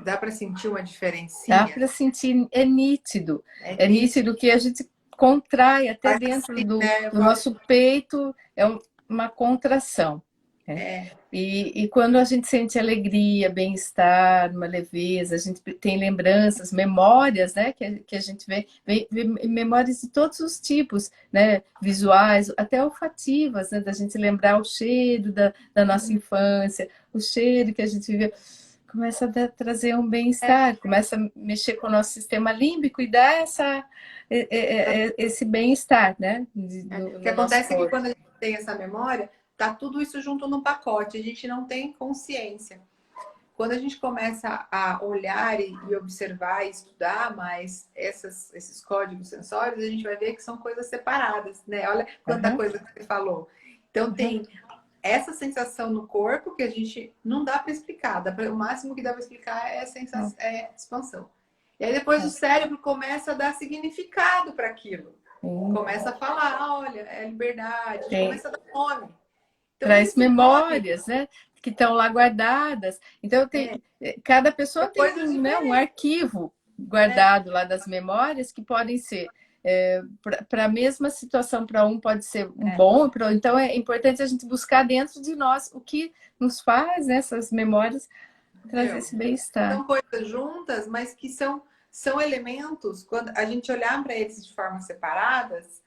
Dá para sentir uma Dá diferencinha? para sentir, é nítido. É É nítido. nítido que a gente contrai até Faz dentro assim, né? Eu do falo, nosso peito, é uma contração. Né? é, E quando a gente sente alegria, bem-estar, uma leveza, a gente tem lembranças, memórias, né? Que a gente vê memórias de todos os tipos, né? Visuais, até olfativas, né? Da gente lembrar o cheiro da nossa infância, o cheiro que a gente viveu. Começa a trazer um bem-estar, começa a mexer com o nosso sistema límbico e dar esse bem-estar, né? O que No nosso acontece é que corpo. quando a gente tem essa memória, tá tudo isso junto no pacote, a gente não tem consciência. Quando a gente começa a olhar e observar e estudar mais esses códigos sensórios, a gente vai ver que são coisas separadas, né? Olha quanta Uhum, coisa que você falou. Então uhum. tem essa sensação no corpo que a gente não dá para explicar. O máximo que dá para explicar é a sensação, é a expansão. E aí depois o cérebro começa a dar significado para aquilo. Começa a falar, olha, é liberdade, começa a dar nome. Então, traz memórias, né? Que estão lá guardadas. Então, cada pessoa tem né, um arquivo guardado lá das memórias que podem ser para a mesma situação, para um pode ser um bom, então é importante a gente buscar dentro de nós o que nos faz essas memórias trazer esse bem-estar. São coisas juntas, mas que são elementos, quando a gente olhar para eles de forma separadas,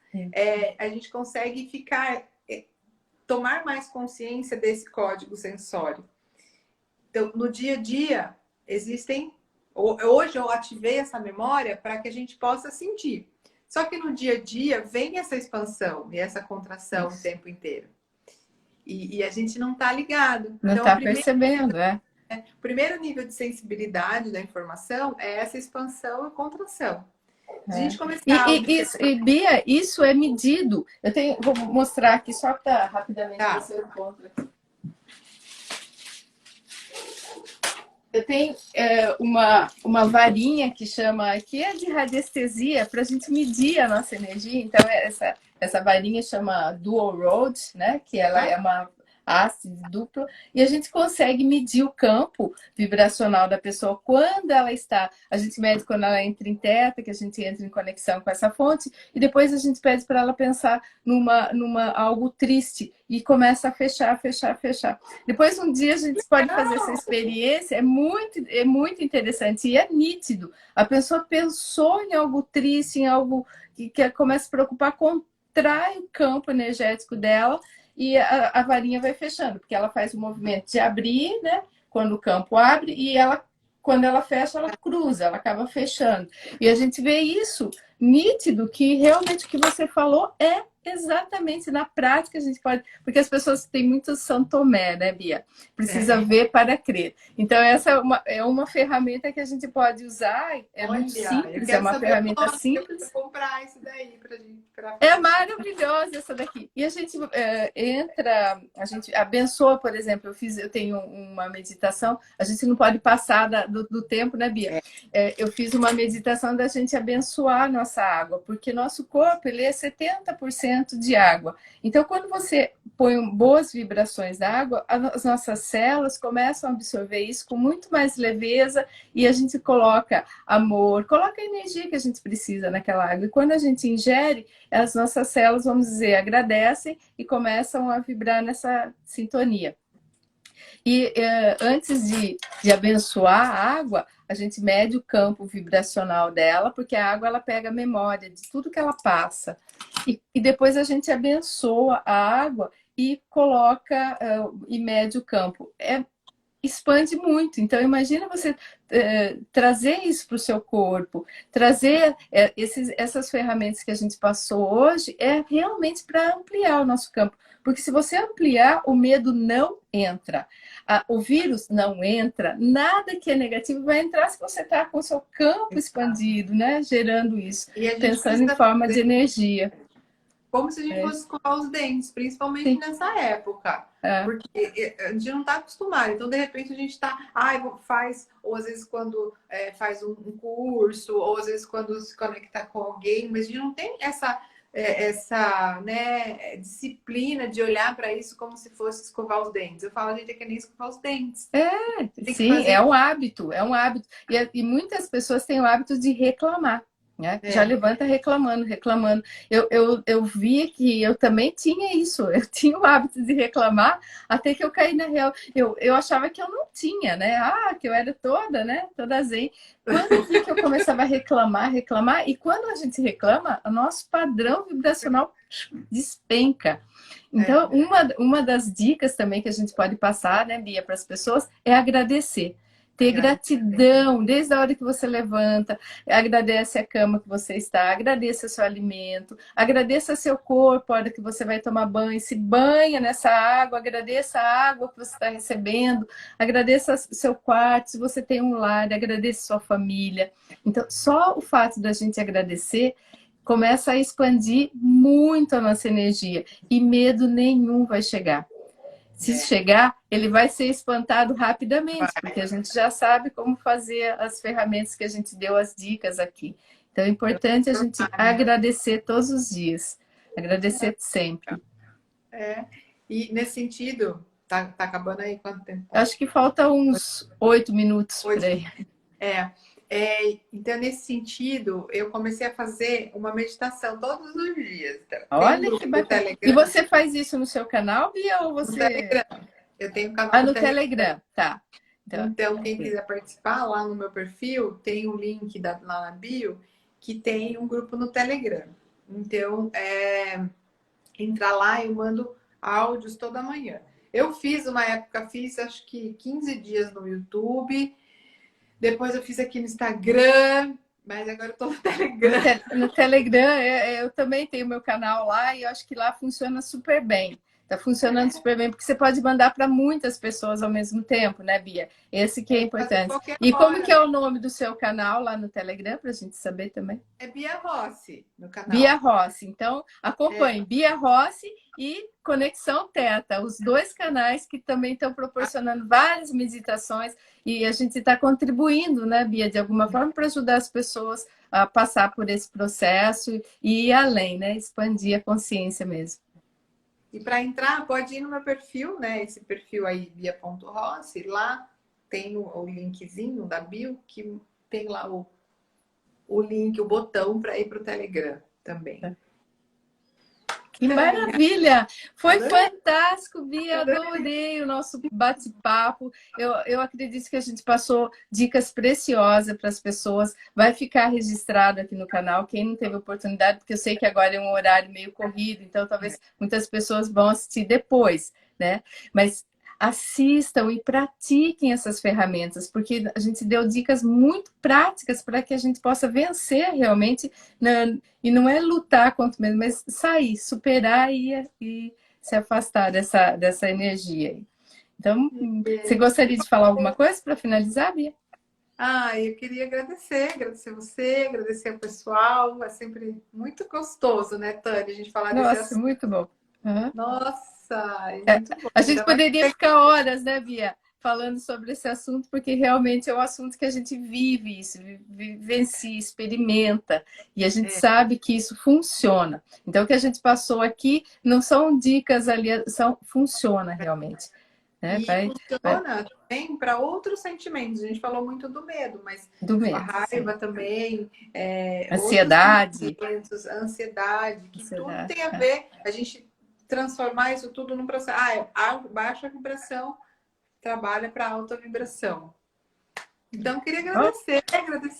a gente consegue tomar mais consciência desse código sensório. Então, no dia a dia, hoje eu ativei essa memória para que a gente possa sentir. Só que no dia a dia vem essa expansão e essa contração o tempo inteiro. E a gente não está ligado. Não está percebendo, O primeiro nível de sensibilidade da informação é essa expansão e contração. Se a gente começar Bia, isso é medido. Vou mostrar aqui só para rapidamente você encontra aqui. Eu tenho uma varinha que é de radiestesia para a gente medir a nossa energia. Então, essa varinha chama Dual Rod, né? Que ela é uma haste dupla, e a gente consegue medir o campo vibracional da pessoa quando ela está. A gente mede quando ela entra em teta, que a gente entra em conexão com essa fonte, e depois a gente pede para ela pensar numa algo triste e começa a fechar. Depois um dia a gente pode fazer essa experiência, é muito interessante e é nítido. A pessoa pensou em algo triste, em algo que começa a se preocupar, contrai o campo energético dela, e a varinha vai fechando, porque ela faz o movimento de abrir, né? Quando o campo abre, e quando ela fecha, ela cruza, ela acaba fechando. E a gente vê isso nítido, que realmente o que você falou é exatamente na prática a gente pode, porque as pessoas têm muito São Tomé, né, Bia? Precisa ver para crer. Então essa é uma ferramenta que a gente pode usar, muito simples, é uma ferramenta simples. Eu vou comprar isso daí para é maravilhosa essa daqui. E a gente a gente abençoa, por exemplo, eu tenho uma meditação, a gente não pode passar do tempo, né, Bia? Eu fiz uma meditação da gente abençoar a nossa água, porque nosso corpo ele é 70% de água. Então, quando você põe boas vibrações da água, as nossas células começam a absorver isso com muito mais leveza, e a gente coloca amor, coloca a energia que a gente precisa naquela água. E quando a gente ingere, as nossas células, vamos dizer, agradecem e começam a vibrar nessa sintonia. E antes de abençoar a água, a gente mede o campo vibracional dela, porque a água ela pega a memória de tudo que ela passa. E depois a gente abençoa a água e coloca e mede o campo. Expande muito. Então, imagina você trazer isso para o seu corpo, trazer essas ferramentas que a gente passou hoje, realmente para ampliar o nosso campo. Porque se você ampliar, o medo não entra. O vírus não entra. Nada que é negativo vai entrar se você está com o seu campo expandido, né? Gerando isso. Pensando em forma de energia. Como se a gente fosse escovar os dentes, principalmente nessa época. Porque a gente não está acostumado. Então, de repente, a gente está... ou às vezes quando faz um curso, ou às vezes quando se conecta com alguém, mas a gente não tem essa disciplina de olhar para isso como se fosse escovar os dentes. Eu falo, a gente é que nem escovar os dentes. Sim, é um hábito. E muitas pessoas têm o hábito de reclamar. Né? Já levanta reclamando. Eu vi que eu também tinha isso. Eu tinha o hábito de reclamar até que eu caí na real. Eu achava que eu não tinha, né? Que eu era toda zen. Quando eu vi que eu começava a reclamar, e quando a gente reclama, o nosso padrão vibracional despenca. Então, uma das dicas também que a gente pode passar, né, Bia, para as pessoas é agradecer. Ter gratidão desde a hora que você levanta, agradece a cama que você está, agradeça seu alimento, agradeça seu corpo a hora que você vai tomar banho, se banha nessa água, agradeça a água que você está recebendo, agradeça seu quarto, se você tem um lar, agradeça sua família. Então, só o fato da gente agradecer começa a expandir muito a nossa energia e medo nenhum vai chegar. se chegar, ele vai ser espantado rapidamente, porque a gente já sabe como fazer as ferramentas que a gente deu as dicas aqui. Então é importante a gente agradecer todos os dias, agradecer sempre. E nesse sentido, tá acabando aí quanto tempo? Acho que falta uns 8 minutos por aí. Então, nesse sentido, eu comecei a fazer uma meditação todos os dias. Olha que bacana. E você faz isso no seu canal, Bia, ou você... No Telegram. Eu tenho um canal no Telegram. Tá. Então, quem quiser participar, lá no meu perfil, tem um link lá na bio, que tem um grupo no Telegram. Então, entrar lá, eu mando áudios toda manhã. Eu fiz uma época, acho que 15 dias no YouTube, depois eu fiz aqui no Instagram, mas agora eu tô no Telegram. No Telegram, eu também tenho meu canal lá e eu acho que lá funciona super bem. Tá funcionando super bem, porque você pode mandar para muitas pessoas ao mesmo tempo, né, Bia? Esse que é importante. E como que é o nome do seu canal lá no Telegram, para a gente saber também? É Bia Rossi, no canal. Bia Rossi. Então, acompanhe Bia Rossi e Conexão Teta, os dois canais que também estão proporcionando várias meditações e a gente está contribuindo, né, Bia, de alguma forma para ajudar as pessoas a passar por esse processo e ir além, né, expandir a consciência mesmo. E para entrar, pode ir no meu perfil, né, esse perfil aí, bia.rossi, lá tem o linkzinho da bio, que tem lá o link, o botão para ir para o Telegram também. Que maravilha! Foi fantástico, Bia. Adorei o nosso bate-papo. Eu acredito que a gente passou dicas preciosas para as pessoas. Vai ficar registrado aqui no canal. Quem não teve oportunidade, porque eu sei que agora é um horário meio corrido, então talvez muitas pessoas vão assistir depois, né? Mas assistam e pratiquem essas ferramentas, porque a gente deu dicas muito práticas para que a gente possa vencer realmente, e não é lutar contra o medo, mas sair, superar e se afastar dessa energia. Então, você gostaria de falar alguma coisa para finalizar, Bia? Eu queria agradecer você, agradecer ao pessoal. É sempre muito gostoso, né, Tânia, a gente falar desse assunto. Muito bom. Uhum. Nossa, é muito bom. A gente poderia ficar horas, né, Bia, falando sobre esse assunto, porque realmente é um assunto que a gente vive isso, vivencia, experimenta, e a gente sabe que isso funciona. Então, o que a gente passou aqui não são dicas ali, funciona realmente. Né? Funciona também para outros sentimentos. A gente falou muito do medo, mas a raiva também, ansiedade, ansiedade, que tudo tem a ver. A gente transformar isso tudo num processo. Baixa vibração trabalha para alta vibração. Então, eu queria agradecer.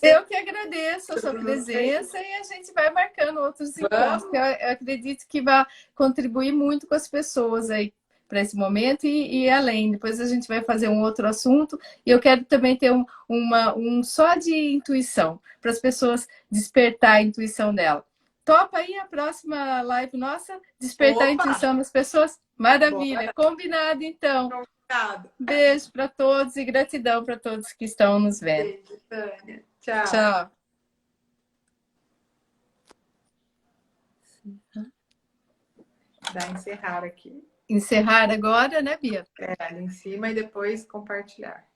Eu que agradeço a sua presença e a gente vai marcando outros encontros, que eu acredito que vai contribuir muito com as pessoas aí para esse momento e além. Depois a gente vai fazer um outro assunto e eu quero também ter um só de intuição, para as pessoas despertar a intuição dela. Topa aí a próxima live nossa? Despertar a intuição das pessoas? Maravilha! Combinado, então. Beijo para todos e gratidão para todos que estão nos vendo. Beijo, Tânia. Tchau. Tchau. Dá encerrar aqui. Encerrar agora, né, Bia? Ali em cima e depois compartilhar.